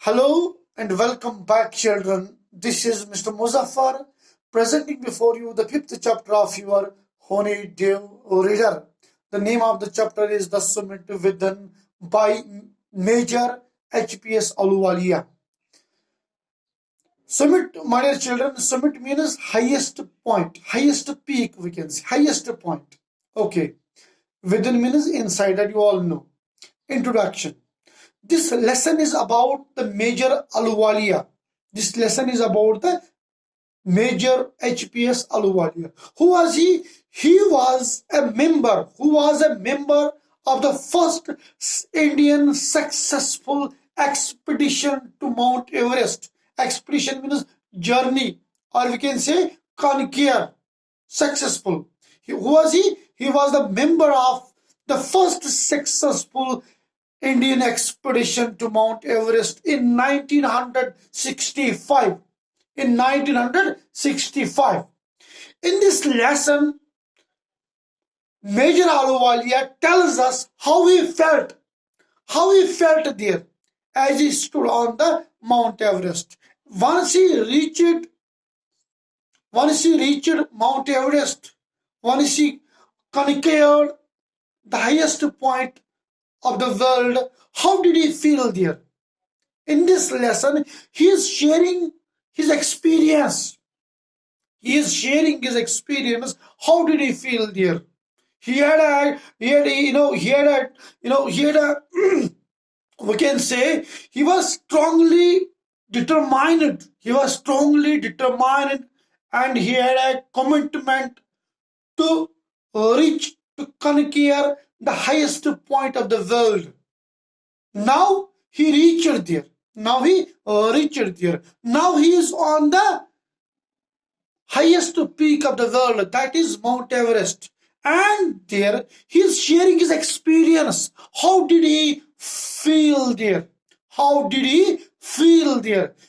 Hello and welcome back, children. This is Mr. Muzaffar presenting before you the fifth chapter of your Honey Dev Reader. The name of the chapter is The Summit Within by Major HPS Aluwalia. Summit, my dear children, summit means highest point, highest peak, we can say, highest point. Okay. Within means inside, that you all know. Introduction. This lesson is about the Major Aluwalia. This lesson is about the Major HPS Aluwalia. Who was he? He was a member. Who was a member of the first Indian successful expedition to Mount Everest. Expedition means journey, or we can say conquer. Successful. Who was he? He was the member of the first successful Indian expedition to Mount Everest in 1965. In 1965. In this lesson, Major Aluwalia tells us how he felt there as he stood on the Mount Everest. Once he reached Mount Everest, once he conquered the highest point of the world, how did he feel there? In this lesson, he is sharing his experience. How did he feel there? He had we can say he was strongly determined. And he had a commitment to conquer the highest point of the world. Now he reached there. Now he is on the highest peak of the world, that is Mount Everest. And there he is sharing his experience. How did he feel there?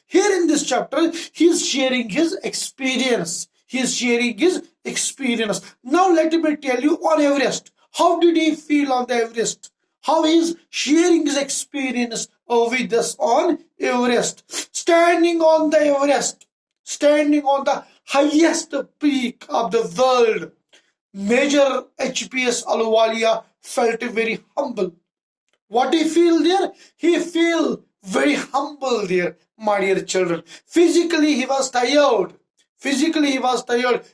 Here in this chapter, he is sharing his experience. Now let me tell you on Everest. How did he feel on the Everest? How he is sharing his experience with us on Everest. Standing on the highest peak of the world, Major HPS Aluwalia felt very humble. What did he feel there? He felt very humble there, my dear children. Physically he was tired.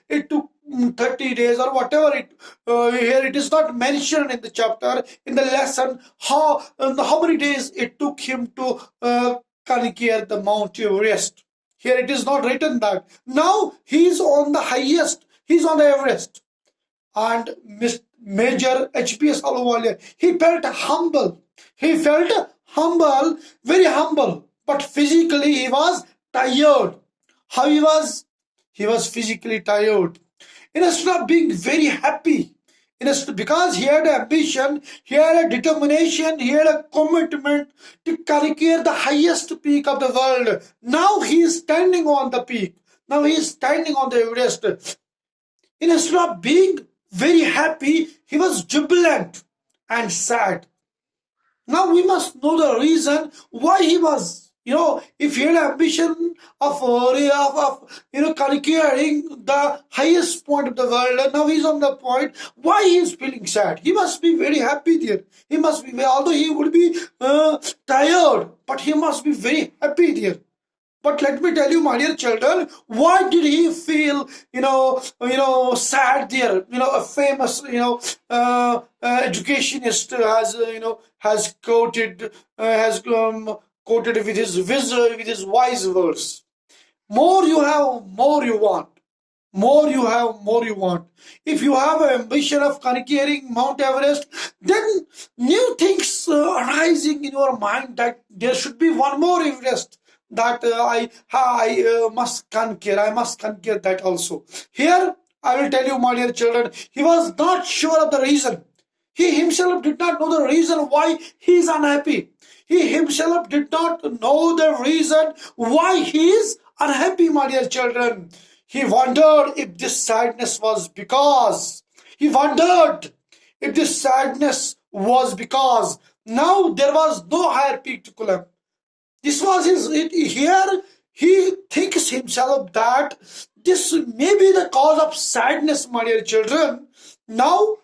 It took 30 days or whatever here it is not mentioned in the chapter, in the lesson, how many days it took him to conquer the Mount Everest. Here it is not written that. Now he is on the highest, he is on the Everest. And Major HPS Aluwalia, he felt humble, very humble, but physically he was tired. How he was? He was physically tired. Instead of being very happy, because he had ambition, he had a determination, he had a commitment to conquer the highest peak of the world. Now he is standing on the peak. Now he is standing on the Everest. Instead of being very happy, he was jubilant and sad. Now we must know the reason why he was. If he had ambition of conquering the highest point of the world, and now he's on the point, why he is feeling sad? He must be very happy there. He must be, although he would be tired, but he must be very happy there. But let me tell you, my dear children, why did he feel, sad there? A famous, educationist has quoted with his wise words. More you have, more you want. If you have an ambition of conquering Mount Everest, then new things arising in your mind that there should be one more Everest that I must conquer. I must conquer that also. Here, I will tell you, my dear children, he was not sure of the reason. He himself did not know the reason why he is unhappy. He himself did not know the reason why he is unhappy, my dear children. He wondered if this sadness was because. Now there was no higher peak to climb. This was here he thinks himself that this may be the cause of sadness, my dear children. Now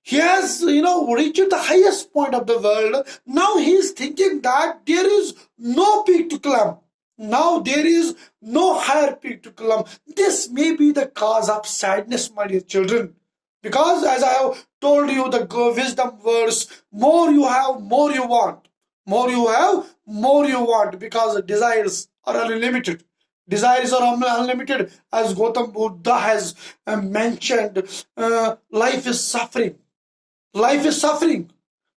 he has, reached the highest point of the world. Now he is thinking that there is no peak to climb. Now there is no higher peak to climb. This may be the cause of sadness, my dear children. Because as I have told you, the wisdom verse, more you have, more you want. More you have, more you want, because desires are unlimited. Desires are unlimited. As Gautam Buddha has mentioned, life is suffering. Life is suffering.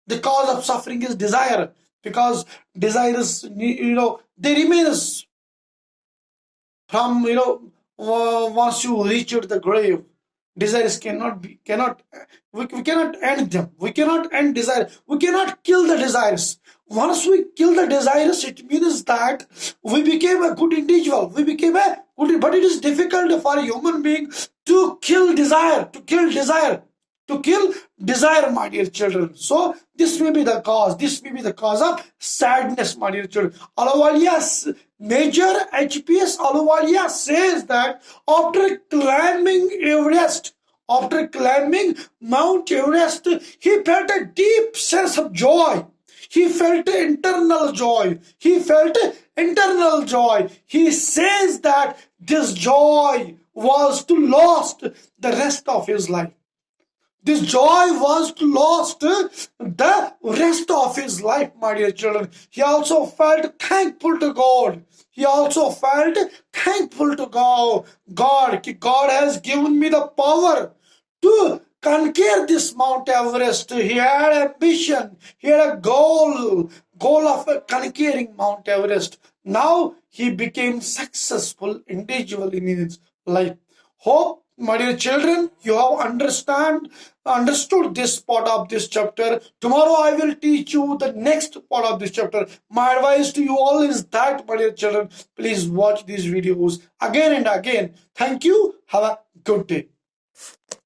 The cause of suffering is desire, because desires, they remain from, once you reach the grave. Desires we cannot end them. We cannot end desire. We cannot kill the desires. Once we kill the desires, it means that we became a good individual. We became a good, but it is difficult for a human being to kill desire, my dear children. So this may be the cause. This may be the cause of sadness, my dear children. Ahluwalia, Major HPS Ahluwalia says that after climbing Mount Everest, he felt a deep sense of joy. He felt internal joy. He says that this joy was to last the rest of his life. This joy was to last the rest of his life, my dear children. He also felt thankful to God. God has given me the power to conquer this Mount Everest. He had ambition. He had a goal of conquering Mount Everest. Now he became successful individual in his life. Hope, my dear children, you have understood this part of this chapter. Tomorrow I will teach you the next part of this chapter. My advice to you all is that, my dear children, please watch these videos again and again. Thank you. Have a good day.